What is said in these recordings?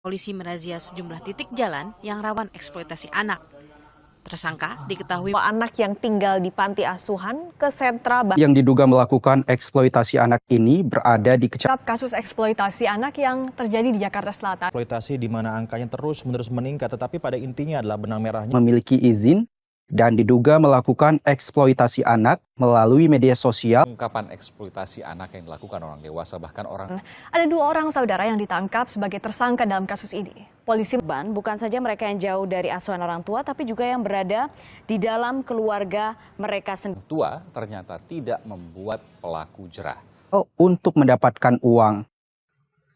Polisi merazia sejumlah titik jalan yang rawan eksploitasi anak. Tersangka diketahui anak yang tinggal di panti asuhan ke sentra yang diduga melakukan eksploitasi anak ini berada di kasus eksploitasi anak yang terjadi di Jakarta Selatan. Eksploitasi di mana angkanya terus-menerus meningkat, tetapi pada intinya adalah benang merahnya memiliki izin dan diduga melakukan eksploitasi anak melalui media sosial. Ungkapan eksploitasi anak yang dilakukan orang dewasa bahkan orang. Ada 2 orang saudara yang ditangkap sebagai tersangka dalam kasus ini. Polisi bukan saja mereka yang jauh dari asuhan orang tua, tapi juga yang berada di dalam keluarga mereka sendiri. Tua ternyata tidak membuat pelaku jerah. Untuk mendapatkan uang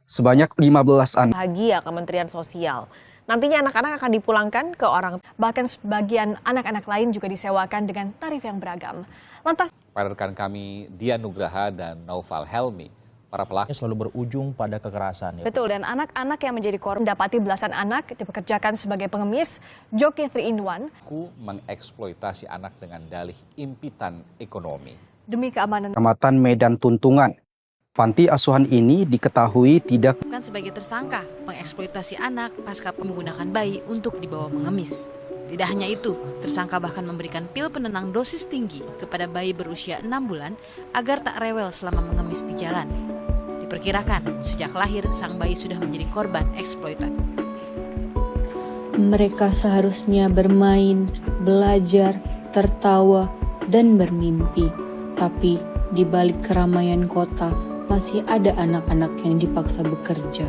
sebanyak 15 anak. Bahagia Kementerian Sosial. Nantinya anak-anak akan dipulangkan ke orang. Bahkan sebagian anak-anak lain juga disewakan dengan tarif yang beragam. Lantas, pada rekan kami Dian Nugraha dan Naufal Helmi, para pelaku selalu berujung pada kekerasan. Betul, dan anak-anak yang menjadi korban mendapati belasan anak dipekerjakan sebagai pengemis, joki 3-in-1. Mengeksploitasi anak dengan dalih impitan ekonomi. Demi keamanan. Kecamatan Medan Tuntungan. Panti asuhan ini diketahui tidak bukan sebagai tersangka mengeksploitasi anak pasca menggunakan bayi untuk dibawa mengemis. Tidak hanya itu, tersangka bahkan memberikan pil penenang dosis tinggi kepada bayi berusia 6 bulan agar tak rewel selama mengemis di jalan. Diperkirakan sejak lahir sang bayi sudah menjadi korban eksploitasi. Mereka seharusnya bermain, belajar, tertawa, dan bermimpi. Tapi di balik keramaian kota, masih ada anak-anak yang dipaksa bekerja,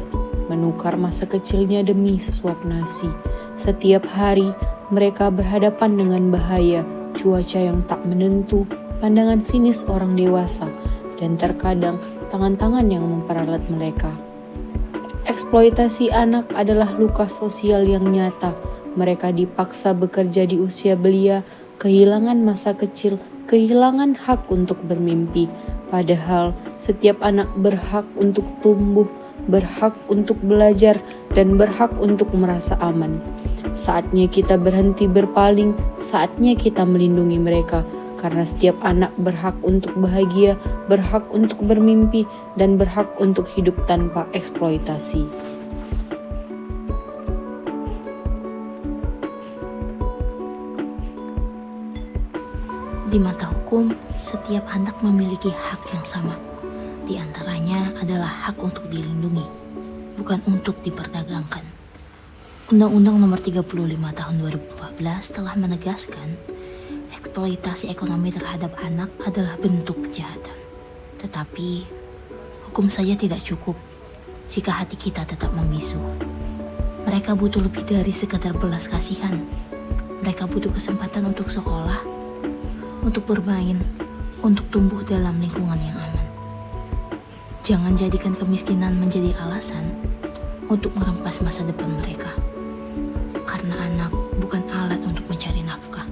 menukar masa kecilnya demi sesuap nasi. Setiap hari, mereka berhadapan dengan bahaya, cuaca yang tak menentu, pandangan sinis orang dewasa, dan terkadang tangan-tangan yang memperalat mereka. Eksploitasi anak adalah luka sosial yang nyata. Mereka dipaksa bekerja di usia belia, kehilangan masa kecil, kehilangan hak untuk bermimpi. Padahal setiap anak berhak untuk tumbuh, berhak untuk belajar, dan berhak untuk merasa aman. Saatnya kita berhenti berpaling, saatnya kita melindungi mereka. Karena setiap anak berhak untuk bahagia, berhak untuk bermimpi, dan berhak untuk hidup tanpa eksploitasi. Di mata hukum, setiap anak memiliki hak yang sama. Di antaranya adalah hak untuk dilindungi, bukan untuk diperdagangkan. Undang-Undang Nomor 35 Tahun 2014 telah menegaskan eksploitasi ekonomi terhadap anak adalah bentuk kejahatan. Tetapi, hukum saja tidak cukup jika hati kita tetap membisu. Mereka butuh lebih dari sekadar belas kasihan. Mereka butuh kesempatan untuk sekolah, untuk bermain, untuk tumbuh dalam lingkungan yang aman. Jangan jadikan kemiskinan menjadi alasan untuk merempas masa depan mereka. Karena anak bukan alat untuk mencari nafkah.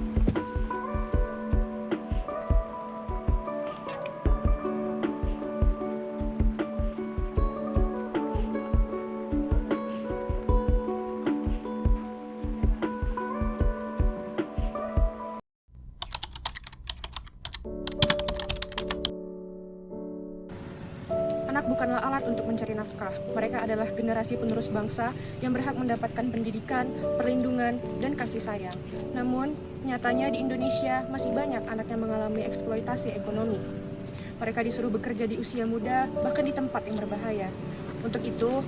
Anak bukanlah alat untuk mencari nafkah. Mereka adalah generasi penerus bangsa yang berhak mendapatkan pendidikan, perlindungan, dan kasih sayang. Namun, nyatanya di Indonesia masih banyak anak yang mengalami eksploitasi ekonomi. Mereka disuruh bekerja di usia muda, bahkan di tempat yang berbahaya. Untuk itu,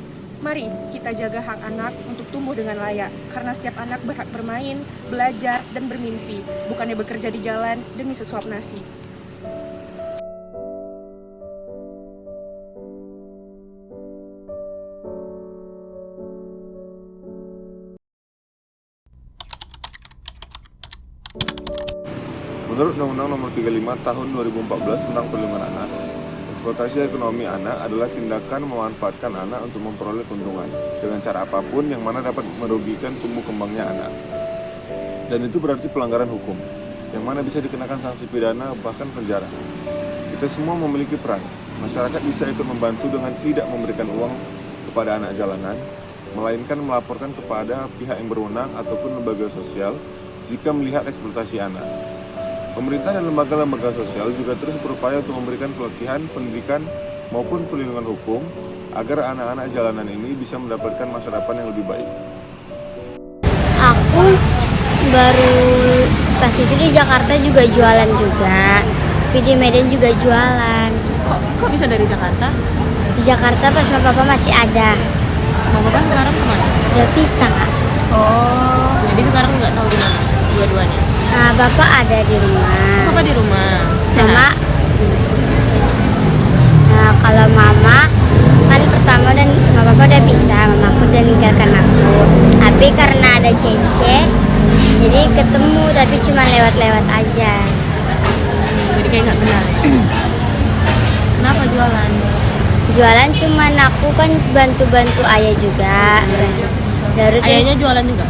mari kita jaga hak anak untuk tumbuh dengan layak. Karena setiap anak berhak bermain, belajar, dan bermimpi, bukannya bekerja di jalan demi sesuap nasi. Menurut Undang-Undang Nomor 35 Tahun 2014 tentang Perlindungan Anak, eksploitasi ekonomi anak adalah tindakan memanfaatkan anak untuk memperoleh keuntungan dengan cara apapun yang mana dapat merugikan tumbuh kembangnya anak. Dan itu berarti pelanggaran hukum, yang mana bisa dikenakan sanksi pidana bahkan penjara. Kita semua memiliki peran. Masyarakat bisa ikut membantu dengan tidak memberikan uang kepada anak jalanan, melainkan melaporkan kepada pihak yang berwenang ataupun lembaga sosial jika melihat eksploitasi anak. Pemerintah dan lembaga-lembaga sosial juga terus berupaya untuk memberikan pelatihan, pendidikan, maupun perlindungan hukum agar anak-anak jalanan ini bisa mendapatkan masa depan yang lebih baik. Aku baru pas itu di Jakarta juga jualan juga, tapi di Medan juga jualan. Kok bisa dari Jakarta? Di Jakarta pas mama papa masih ada. Mama papa sekarang kemana? Udah pisah kak. Oh, jadi sekarang nggak tahu di mana dua-duanya. Nah bapak ada di rumah. Papa di rumah. Sama. Nah kalau mama kan pertama dan mama papa udah pisah, mamaku udah ninggalkan aku. Tapi karena ada Cece, jadi ketemu tapi cuma lewat-lewat aja. Jadi kayak nggak kenal. Kenapa jualan? Jualan cuman aku kan bantu-bantu ayah juga. Ayahnya jualan juga?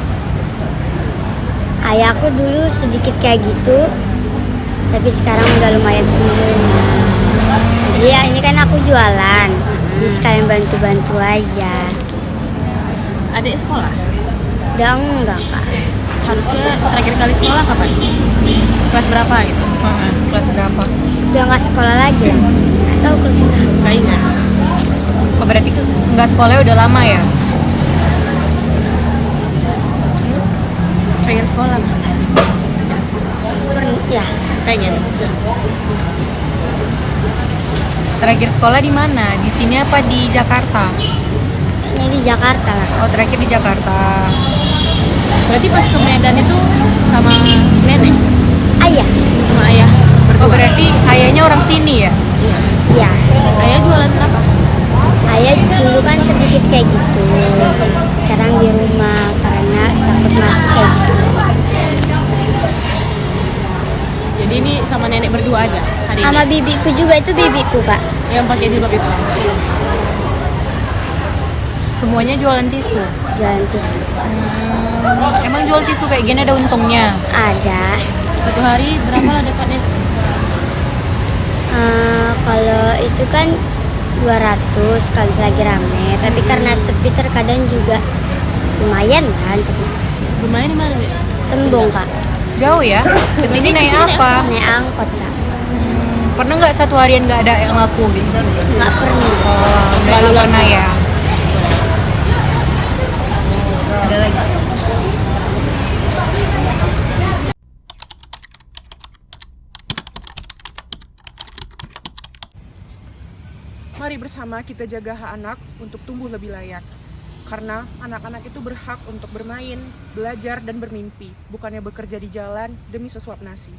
Ayahku dulu sedikit kayak gitu, tapi sekarang udah lumayan sembuh. Jadi ya ini kan aku jualan, jadi sekalian bantu-bantu aja. Adik sekolah? Udah enggak kak. Harusnya terakhir kali sekolah kapan? Kelas berapa gitu? Kelas berapa? Udah nggak sekolah lagi. Nggak tahu kelas berapa. Nggak ingat. Oh, berarti nggak sekolahnya udah lama ya? Pengen sekolah nggak? Ya. Pengen. Terakhir sekolah di mana? Di sini apa di Jakarta? Kayaknya di Jakarta lah. Oh, terakhir di Jakarta. Berarti pas ke Medan itu sama nenek? Ayah. Sama ayah. Oh, berarti ayahnya orang sini ya? Iya. Ayah jualan apa? Ayah dulu kan sedikit kayak gitu. Sekarang di rumah karena takut masuk kayak gitu. Jadi ini sama nenek berdua aja hari ini? Sama bibiku juga, itu bibiku kak. Yang pakai jilbab itu? Semuanya jualan tisu? Jualan tisu. Emang jual tisu kayak gini ada untungnya? Ada. Satu hari berapa lah dapatnya? Kalau itu kan 200 kalau lagi rame, tapi karena sepi terkadang juga lumayan kan. Lumayan di mana? Tembong kak. Jauh ya? Kesini naik apa? Naik angkot kak. Pernah nggak satu harian nggak ada yang laku gitu? Nggak pernah. Oh, selalu pernah ya? Ada lagi? Mari bersama kita jaga hak anak untuk tumbuh lebih layak. Karena anak-anak itu berhak untuk bermain, belajar, dan bermimpi, bukannya bekerja di jalan demi sesuap nasi.